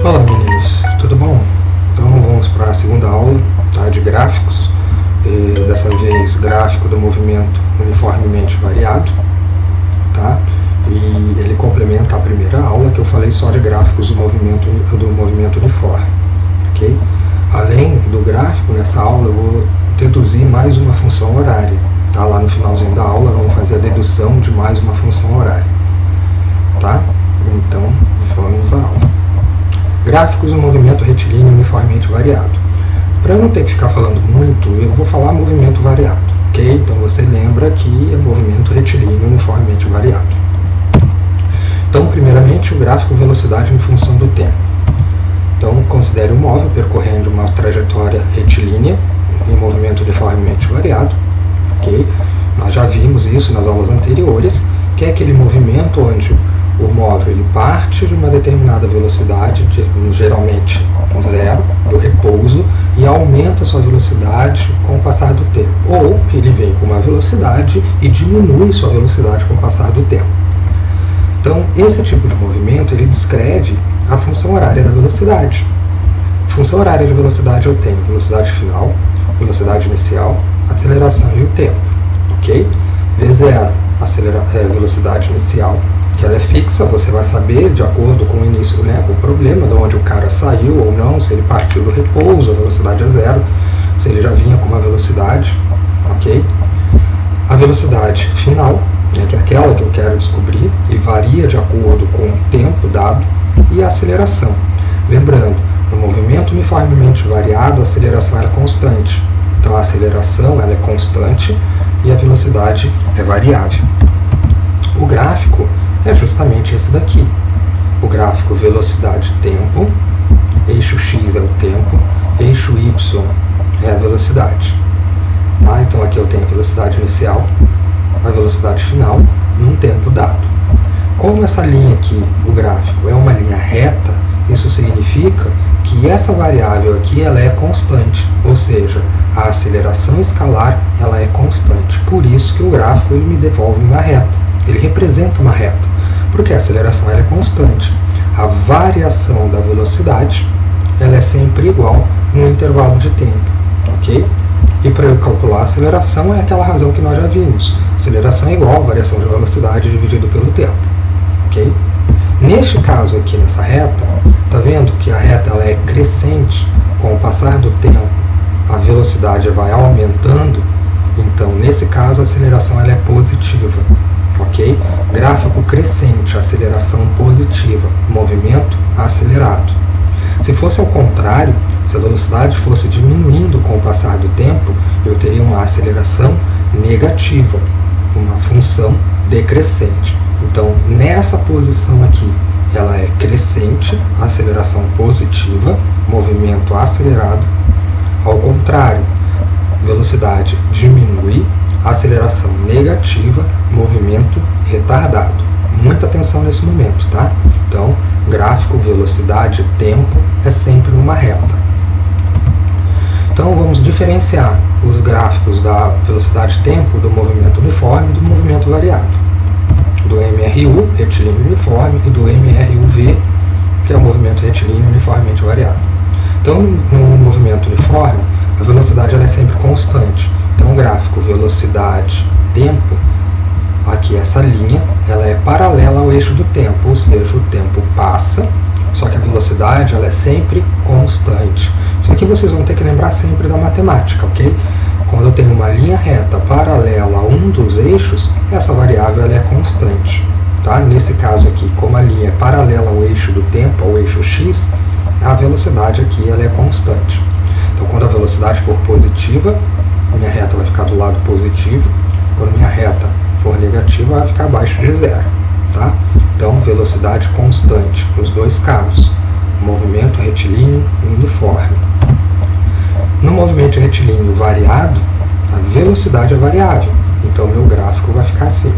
Olá meninos, tudo bom? Então vamos para a segunda aula, tá, de gráficos, dessa vez gráfico do movimento uniformemente variado, tá? E ele complementa a primeira aula que eu falei só de gráficos do movimento uniforme, ok? Além do gráfico, nessa aula eu vou deduzir mais uma função horária, tá? Lá no finalzinho da aula vamos fazer a dedução de mais uma função horária, tá? Então vamos à aula. Gráficos do movimento retilíneo uniformemente variado. Para eu não ter que ficar falando muito, eu vou falar movimento variado, ok? Então você lembra que é movimento retilíneo uniformemente variado. Então, primeiramente, o gráfico velocidade em função do tempo. Então, considere o móvel percorrendo uma trajetória retilínea em movimento uniformemente variado, ok? Nós já vimos isso nas aulas anteriores, que é aquele movimento onde o móvel ele parte de uma determinada velocidade, geralmente 0, do repouso, e aumenta sua velocidade com o passar do tempo. Ou ele vem com uma velocidade e diminui sua velocidade com o passar do tempo. Então, esse tipo de movimento ele descreve a função horária da velocidade. A função horária de velocidade eu tenho velocidade final, velocidade inicial, aceleração e o tempo. Ok? V0, velocidade inicial, que ela é fixa, você vai saber de acordo com o início, né, com o problema, de onde o cara saiu ou não, se ele partiu do repouso, a velocidade é 0, se ele já vinha com uma velocidade, ok? A velocidade final, né, que é aquela que eu quero descobrir, e varia de acordo com o tempo dado, e a aceleração. Lembrando, no movimento uniformemente variado, a aceleração é constante. Então a aceleração ela é constante e a velocidade é variável. O gráfico é justamente esse daqui. O gráfico velocidade-tempo, eixo x é o tempo, eixo y é a velocidade. Tá? Então aqui eu tenho a velocidade inicial, a velocidade final, num tempo dado. Como essa linha aqui, o gráfico, é uma linha reta, isso significa que essa variável aqui ela é constante, ou seja, a aceleração escalar ela é constante. Por isso que o gráfico ele me devolve uma reta. Ele representa uma reta, porque a aceleração ela é constante. A variação da velocidade ela é sempre igual no intervalo de tempo, ok? E para eu calcular a aceleração é aquela razão que nós já vimos. Aceleração é igual a variação de velocidade dividido pelo tempo, ok? Neste caso aqui, nessa reta, tá vendo que a reta ela é crescente? Com o passar do tempo, a velocidade vai aumentando. Então, nesse caso, a aceleração ela é positiva. Ok? Gráfico crescente, aceleração positiva, movimento acelerado. Se fosse ao contrário, se a velocidade fosse diminuindo com o passar do tempo, eu teria uma aceleração negativa, uma função decrescente. Então, nessa posição aqui, ela é crescente, aceleração positiva, movimento acelerado. Ao contrário, velocidade diminui, aceleração negativa, movimento retardado. Muita atenção nesse momento, tá? Então, gráfico, velocidade, tempo é sempre uma reta. Então, vamos diferenciar os gráficos da velocidade-tempo do movimento uniforme e do movimento variado. Do MRU, retilíneo uniforme, e do MRUV, que é o movimento retilíneo uniformemente variado. Então, no movimento uniforme, a velocidade ela é sempre constante. Então, o gráfico velocidade-tempo, aqui essa linha, ela é paralela ao eixo do tempo, ou seja, o tempo passa, só que a velocidade ela é sempre constante. Isso aqui vocês vão ter que lembrar sempre da matemática, ok? Quando eu tenho uma linha reta paralela a um dos eixos, essa variável ela é constante. Tá? Nesse caso aqui, como a linha é paralela ao eixo do tempo, ao eixo x, a velocidade aqui ela é constante. Então, quando a velocidade for positiva, a minha reta vai ficar do lado positivo. Quando a minha reta for negativa, vai ficar abaixo de 0. Tá? Então, velocidade constante nos dois casos. Movimento retilíneo e uniforme. No movimento retilíneo variado, a velocidade é variável. Então, meu gráfico vai ficar assim.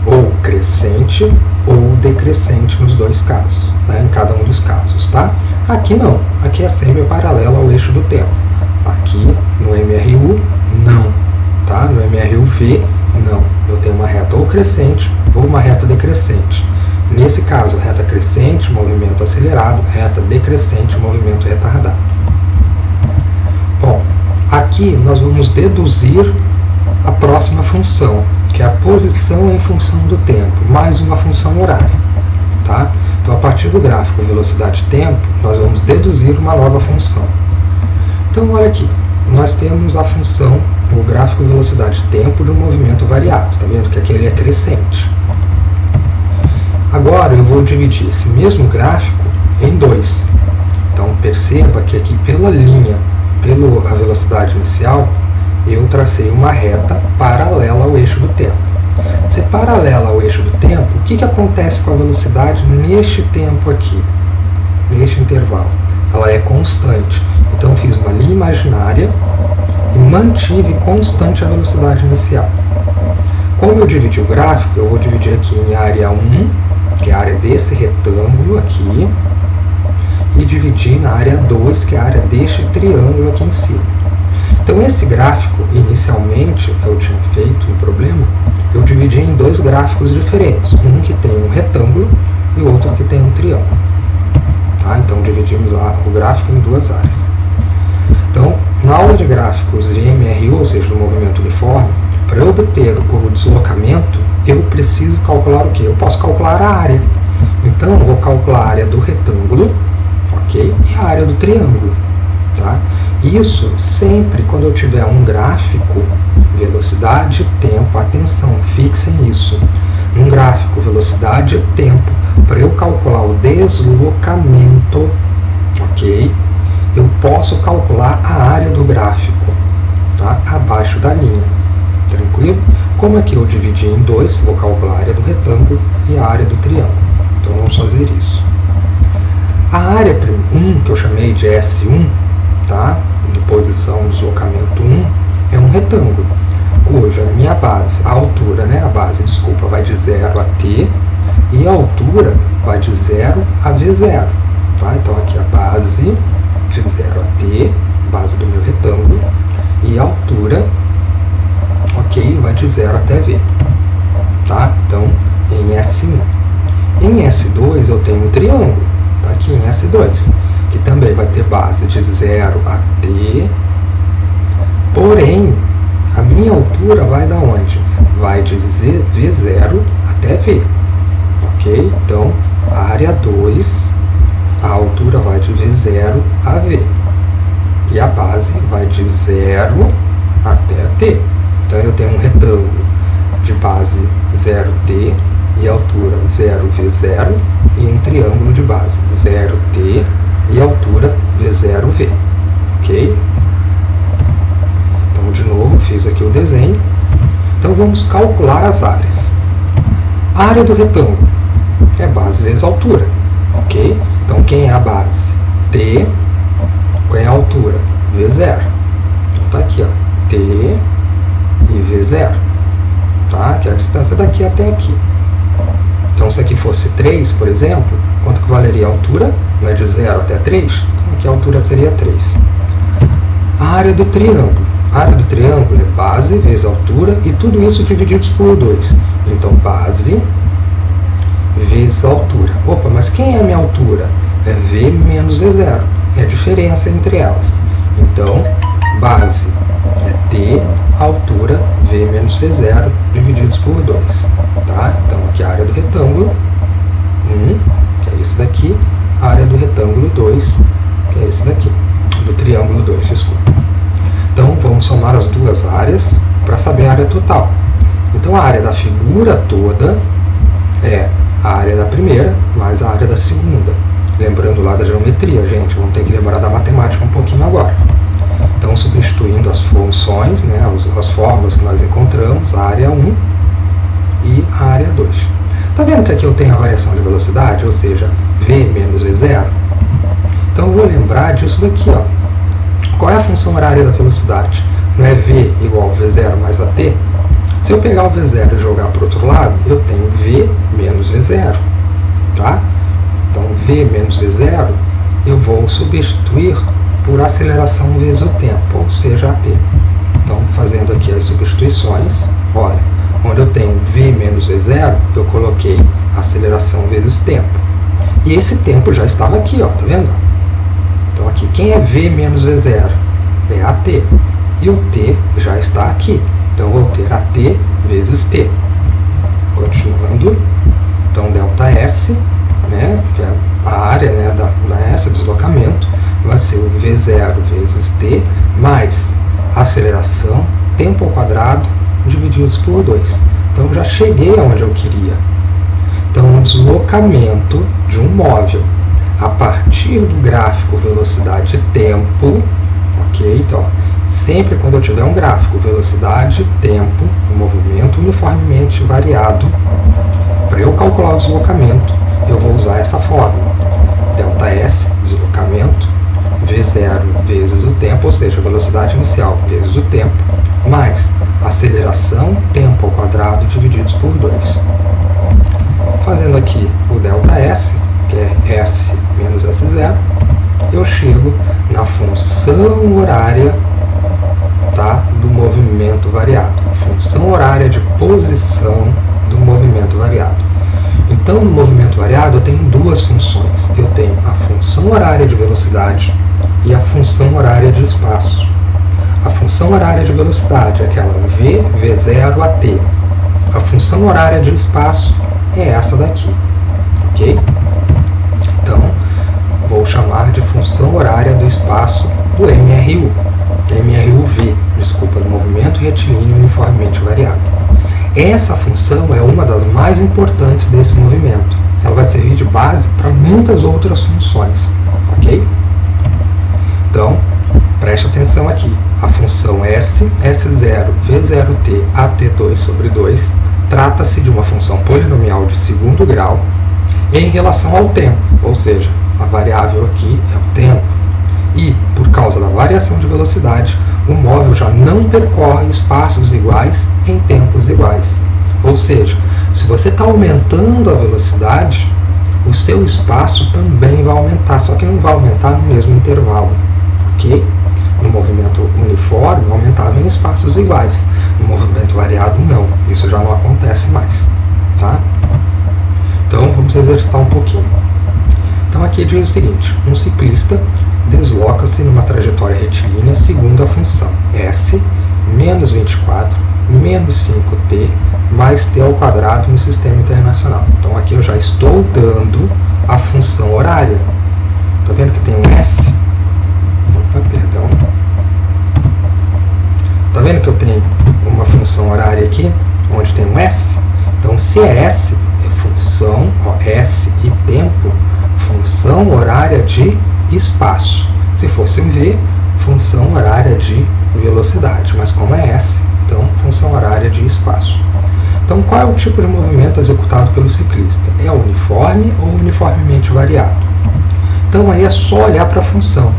Ou crescente ou decrescente nos dois casos, né? Em cada um dos casos. Tá? Aqui não. Aqui é sempre paralelo ao eixo do tempo. Aqui no MRU, não. Tá? No MRUV, não. Eu tenho uma reta ou crescente ou uma reta decrescente. Nesse caso, reta crescente, movimento acelerado, reta decrescente, movimento retardado. Bom, aqui nós vamos deduzir a próxima função, que é a posição em função do tempo, mais uma função horária. Tá? Então, a partir do gráfico velocidade-tempo, nós vamos deduzir uma nova função. Então, olha aqui, nós temos a função, o gráfico velocidade-tempo de um movimento variado. Está vendo que aqui ele é crescente. Agora eu vou dividir esse mesmo gráfico em dois. Então perceba que aqui pela linha, pela velocidade inicial, eu tracei uma reta paralela ao eixo do tempo. Se paralela ao eixo do tempo, o que acontece com a velocidade neste tempo aqui, neste intervalo? Ela é constante. Então eu fiz uma linha imaginária e mantive constante a velocidade inicial. Como eu dividi o gráfico, eu vou dividir aqui em área 1, que é a área desse retângulo aqui, e dividir na área 2, que é a área deste triângulo aqui em cima. Então esse gráfico, inicialmente, que eu tinha feito no problema, eu dividi em dois gráficos diferentes, um que tem um retângulo e o outro que tem um triângulo. Tá? Então dividimos o gráfico em duas áreas. Então, na aula de gráficos de MRU, ou seja, do movimento uniforme, para eu obter o deslocamento, eu preciso calcular o quê? Eu posso calcular a área. Então, eu vou calcular a área do retângulo, ok? E a área do triângulo. Tá? Isso sempre quando eu tiver um gráfico, velocidade, tempo, atenção, fixem isso. Um gráfico, velocidade, tempo, para eu calcular o deslocamento, ok? Eu posso calcular a área do gráfico, tá? Abaixo da linha. Tranquilo? Como aqui eu dividi em dois, vou calcular a área do retângulo e a área do triângulo. Então vamos fazer isso. A área 1, que eu chamei de S1, tá? De posição deslocamento 1, é um retângulo, cuja minha base, a altura, né? A base, desculpa, vai de 0 a T e a altura vai de 0 a V0. Tá? Então aqui a base de 0 a T, base do meu retângulo, e a altura, ok, vai de 0 até V. Tá? Então, em S1. Em S2 eu tenho um triângulo, tá? Aqui em S2, que também vai ter base de 0 a T, porém, a minha altura vai da onde? Vai de V0 até V. Ok? Então, a área 2, a altura vai de V0 a V. E a base vai de 0 até T. Então eu tenho um retângulo de base 0T e altura 0V0 e um triângulo de base 0T e altura V0V. Ok? Então de novo fiz aqui o desenho. Então vamos calcular as áreas. A área do retângulo é base vezes altura. Ok? Então quem é a base? T. Qual é a altura? V0. Então tá aqui, ó, T e V0. Tá? Que é a distância daqui até aqui. Então se aqui fosse 3, por exemplo, quanto que valeria a altura? Não é de 0 até 3? Então aqui a altura seria 3. A área do triângulo. A área do triângulo é base vezes altura e tudo isso divididos por 2. Então base vezes altura. Opa, mas quem é a minha altura? É V menos V0. É a diferença entre elas. Então, base é T, altura V menos V0 divididos por 2. Tá? Então, aqui a área do retângulo 1, que é esse daqui. A área do retângulo 2, que é esse daqui. Do triângulo 2, desculpa. Então, vamos somar as duas áreas para saber a área total. Então, a área da figura toda é a área da primeira mais a área da segunda. Lembrando lá da geometria, gente, vamos ter que lembrar da matemática um pouquinho agora. Então, substituindo as funções, né, as fórmulas que nós encontramos, a área 1 e a área 2. Está vendo que aqui eu tenho a variação de velocidade, ou seja, V menos V0? Então, eu vou lembrar disso daqui, ó. Qual é a função horária da velocidade? Não é V igual a V0 mais AT? Se eu pegar o V0 e jogar para o outro lado, eu tenho V menos V0. Tá? Então, V menos V0, eu vou substituir por aceleração vezes o tempo, ou seja, AT. Então, fazendo aqui as substituições, olha, onde eu tenho V menos V0, eu coloquei aceleração vezes tempo. E esse tempo já estava aqui, ó, tá vendo? Então aqui, quem é V menos V0? É AT. E o T já está aqui. Então eu vou ter AT vezes T. Continuando, então ΔS, né, que é a área, né, da S, deslocamento, vai ser o V0 vezes T, mais aceleração, tempo ao quadrado, divididos por 2. Então eu já cheguei aonde eu queria. Então o deslocamento de um móvel a partir do gráfico velocidade e tempo, ok? Então, sempre quando eu tiver um gráfico velocidade e tempo, um movimento uniformemente variado, para eu calcular o deslocamento, eu vou usar essa fórmula. ΔS, deslocamento, V0 vezes o tempo, ou seja, a velocidade inicial vezes o tempo, mais aceleração, tempo ao quadrado, divididos por 2. Fazendo aqui o ΔS, que é S menos S0, eu chego na função horária, tá, do movimento variado. A função horária de posição do movimento variado. Então, no movimento variado, eu tenho duas funções. Eu tenho a função horária de velocidade e a função horária de espaço. A função horária de velocidade é aquela V, V0 AT. A função horária de espaço é essa daqui, ok? Então, vou chamar de função horária do espaço do MRU. MRUV, desculpa, do movimento retilíneo uniformemente variado. Essa função é uma das mais importantes desse movimento. Ela vai servir de base para muitas outras funções, ok? Então, preste atenção aqui. A função S, S0, V0t, AT2 sobre 2, trata-se de uma função polinomial de segundo grau em relação ao tempo, ou seja, a variável aqui é o tempo. E, por causa da variação de velocidade, o móvel já não percorre espaços iguais em tempos iguais. Ou seja, se você está aumentando a velocidade, o seu espaço também vai aumentar, só que não vai aumentar no mesmo intervalo, ok? No movimento uniforme, aumentava em espaços iguais. No movimento variado, não. Isso já não acontece mais, tá? Então, vamos exercitar um pouquinho. Então, aqui diz o seguinte: um ciclista desloca-se numa trajetória retilínea segundo a função S menos 24 menos 5t mais t ao quadrado no sistema internacional. Então, aqui eu já estou dando a função horária. Está vendo que tem um S? Opa, perdão. Está vendo que eu tenho uma função horária aqui, onde tem um S? Então, se é S, é função, ó, S e tempo, função horária de espaço. Se fosse um V, função horária de velocidade. Mas como é S, então, função horária de espaço. Então, qual é o tipo de movimento executado pelo ciclista? É uniforme ou uniformemente variado? Então, aí é só olhar para a função.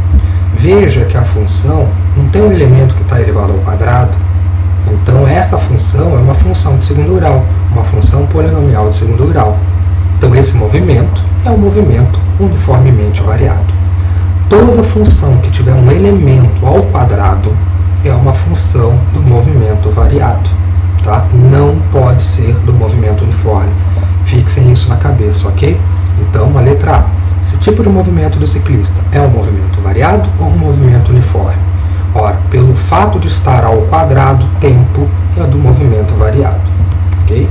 Veja que a função não tem um elemento que está elevado ao quadrado. Então, essa função é uma função de segundo grau, uma função polinomial de segundo grau. Então, esse movimento é um movimento uniformemente variado. Toda função que tiver um elemento ao quadrado é uma função do movimento variado. Tá? Não pode ser do movimento uniforme. Fixem isso na cabeça, ok? Então, a letra A. Esse tipo de movimento do ciclista é um movimento variado ou um movimento uniforme? Ora, pelo fato de estar ao quadrado, tempo é do movimento variado. Ok?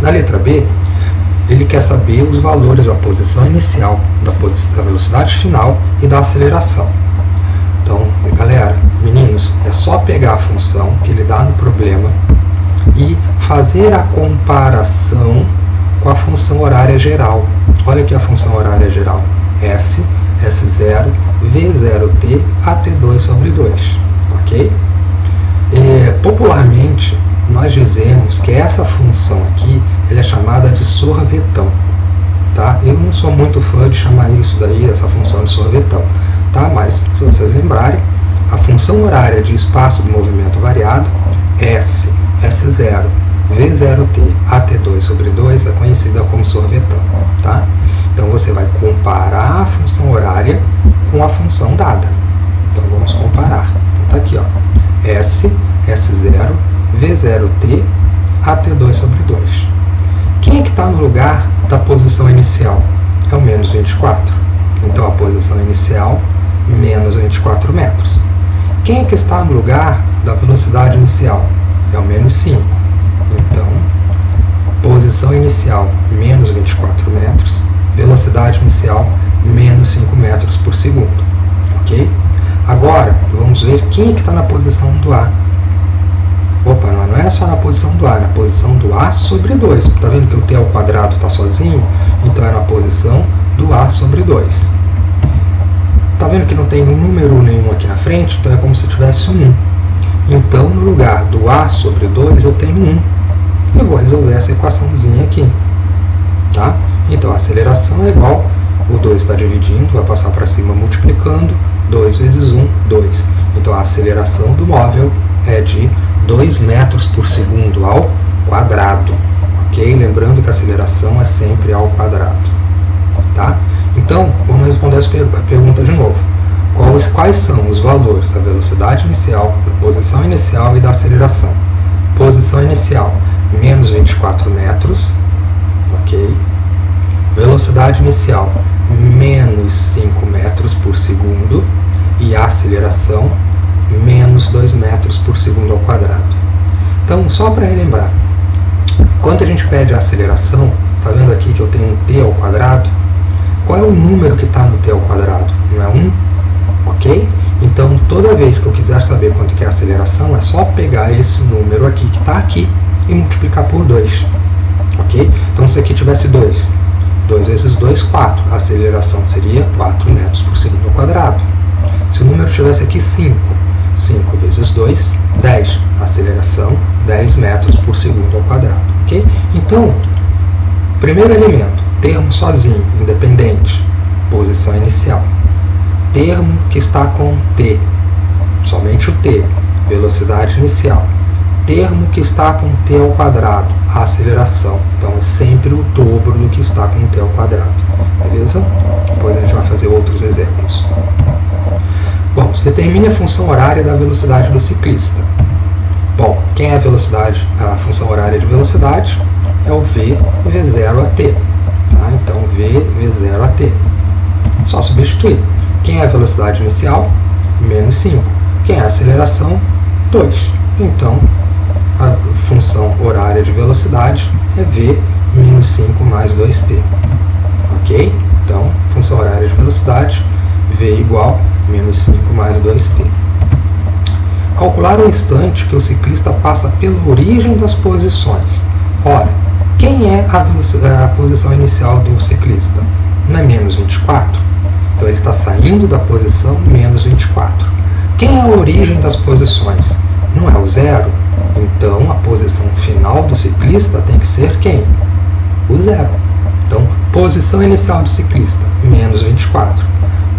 Na letra B, ele quer saber os valores da posição inicial, da velocidade final e da aceleração. Então, galera, meninos, é só pegar a função que ele dá no problema e fazer a comparação com a função horária geral. Olha aqui a função horária geral. S, S0, V0t, AT2 sobre 2. Ok? Popularmente, nós dizemos que essa função aqui ela é chamada de sorvetão. Tá? Eu não sou muito fã de chamar isso daí, essa função de sorvetão. Tá? Mas, se vocês lembrarem, a função horária de espaço do movimento variado, S, S0, V0t, AT2 sobre 2, é conhecida como sorvetão. Tá? Então, você vai comparar a função horária com a função dada. Então, vamos comparar. Então, tá aqui, ó. S, S0, V0t, AT2 sobre 2. Quem é que está no lugar da posição inicial? É o menos 24. Então a posição inicial, menos 24 metros. Quem é que está no lugar da velocidade inicial? É o menos 5. Então, posição inicial, menos 24 metros. Velocidade inicial, menos 5 metros por segundo. Ok? Agora, vamos ver quem é que está na posição do A. Opa, não é só na posição do A, é na posição do A sobre 2. Está vendo que o T ao quadrado está sozinho? Então é na posição do A sobre 2. Está vendo que não tem número nenhum aqui na frente? Então é como se tivesse um 1. Então, no lugar do A sobre 2, eu tenho 1. Eu vou resolver essa equaçãozinha aqui. Tá? Então, a aceleração é igual, o 2 está dividindo, vai passar para cima multiplicando, 2 vezes 1, 2. Então, a aceleração do móvel é de 2 metros por segundo ao quadrado. Ok? Lembrando que a aceleração é sempre ao quadrado. Tá? Então, vamos responder a pergunta de novo. Quais são os valores da velocidade inicial, da posição inicial e da aceleração? Posição inicial, menos 24 metros. Ok? Velocidade inicial, menos 5 metros por segundo. E a aceleração, menos 2 metros por segundo ao quadrado. Então, só para relembrar, quando a gente pede a aceleração, está vendo aqui que eu tenho um t ao quadrado? Qual é o número que está no t ao quadrado? Não é 1? Ok? Então, toda vez que eu quiser saber quanto que é a aceleração, é só pegar esse número aqui que está aqui e multiplicar por 2. Ok? Então, se aqui tivesse 2, 2 vezes 2, 4. A aceleração seria 4 metros por segundo ao quadrado. Se o número tivesse aqui 5, 5 vezes 2, 10. A aceleração, 10 metros por segundo ao quadrado. Ok? Então, primeiro elemento, termo sozinho, independente, posição inicial. Termo que está com t, somente o t, velocidade inicial. Termo que está com t ao quadrado, a aceleração. Então é sempre o dobro do que está com t ao quadrado. Beleza? Depois a gente vai fazer outros exemplos. Bom, determine a função horária da velocidade do ciclista. Bom, quem é a velocidade? A função horária de velocidade é o v v0 a t. Tá? Então v v0 a t. Só substituir. Quem é a velocidade inicial? Menos 5. Quem é a aceleração? 2. Então, a função horária de velocidade é v menos 5 mais 2t. Ok? Então, função horária de velocidade, v igual menos 5 mais 2t. Calcular o instante que o ciclista passa pela origem das posições. Ora, quem é a posição inicial do ciclista? Não é menos 24? Então ele está saindo da posição menos 24. Quem é a origem das posições? Não é o 0? Então a posição final do ciclista tem que ser quem? O 0. Então, posição inicial do ciclista, menos 24.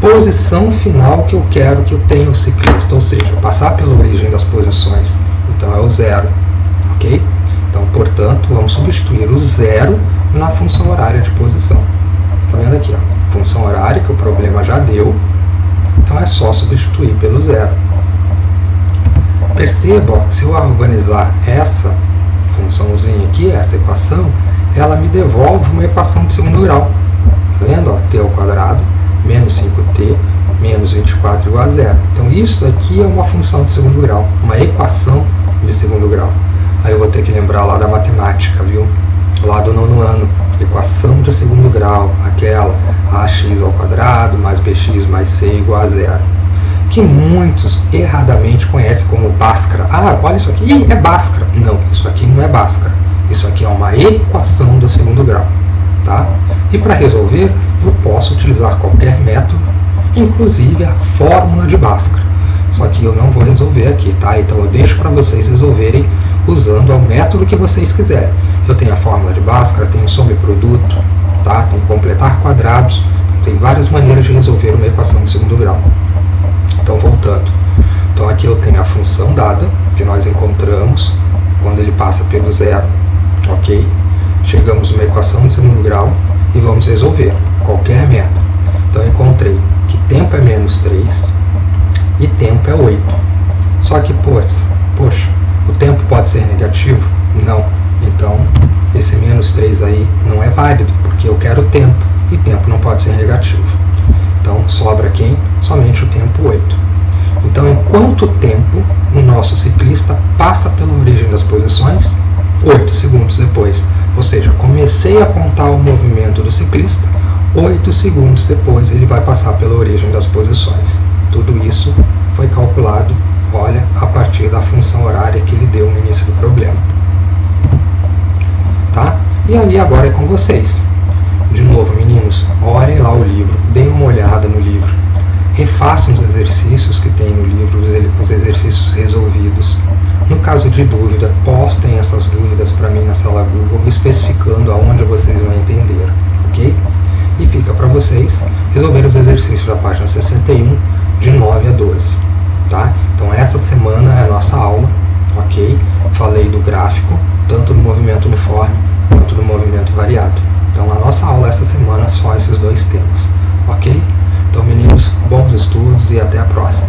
Posição final que eu quero que eu tenha o ciclista, ou seja, passar pela origem das posições. Então é o 0. Ok? Então, portanto, vamos substituir o 0 na função horária de posição. Está vendo aqui, ó? Função horária, que o problema já deu, então é só substituir pelo 0. Perceba, ó, se eu organizar essa funçãozinha aqui, essa equação, ela me devolve uma equação de segundo grau. Tá vendo? Ó, t ao quadrado, menos 5t, menos 24 igual a 0. Então isso aqui é uma função de segundo grau, uma equação de segundo grau. Aí eu vou ter que lembrar lá da matemática, viu? Lá do 9º ano, equação de segundo grau, aquela ax ao quadrado mais bx mais c igual a 0, que muitos erradamente conhecem como Bhaskara. Ah, olha isso aqui, ih, é Bhaskara. Não, isso aqui não é Bhaskara, isso aqui é uma equação do segundo grau, tá? E para resolver, eu posso utilizar qualquer método, inclusive a fórmula de Bhaskara, só que eu não vou resolver aqui, tá? Então eu deixo para vocês resolverem usando o método que vocês quiserem. Eu tenho a fórmula de Bhaskara, tenho soma e produto, tá? Tem completar quadrados, tem várias maneiras de resolver uma equação de segundo grau. Então, voltando. Então, aqui eu tenho a função dada, que nós encontramos quando ele passa pelo 0, ok? Chegamos a uma equação de segundo grau e vamos resolver qualquer método. Então, eu encontrei que tempo é menos 3 e tempo é 8. Só que, poxa, o tempo pode ser negativo? Não. Então, esse menos 3 aí não é válido, porque eu quero tempo, e tempo não pode ser negativo. Então, sobra quem? Somente o tempo 8. Então, em quanto tempo o nosso ciclista passa pela origem das posições? 8 segundos depois. Ou seja, comecei a contar o movimento do ciclista, 8 segundos depois ele vai passar pela origem das posições. Tudo isso foi calculado, olha, a partir da função horária que ele deu no início do problema. Tá? E aí agora é com vocês. De novo, meninos, olhem lá o livro, deem uma olhada no livro, refaçam os exercícios que tem no livro, os exercícios resolvidos. No caso de dúvida, postem essas dúvidas para mim na sala Google, especificando aonde vocês vão entender, ok? E fica para vocês resolverem os exercícios da página 61, de 9 a 12, tá? Então essa semana é a nossa aula, ok? Falei do gráfico, tanto do movimento uniforme quanto do movimento variado. Então a nossa aula essa semana é só esses dois temas, ok? Então meninos, bons estudos e até a próxima.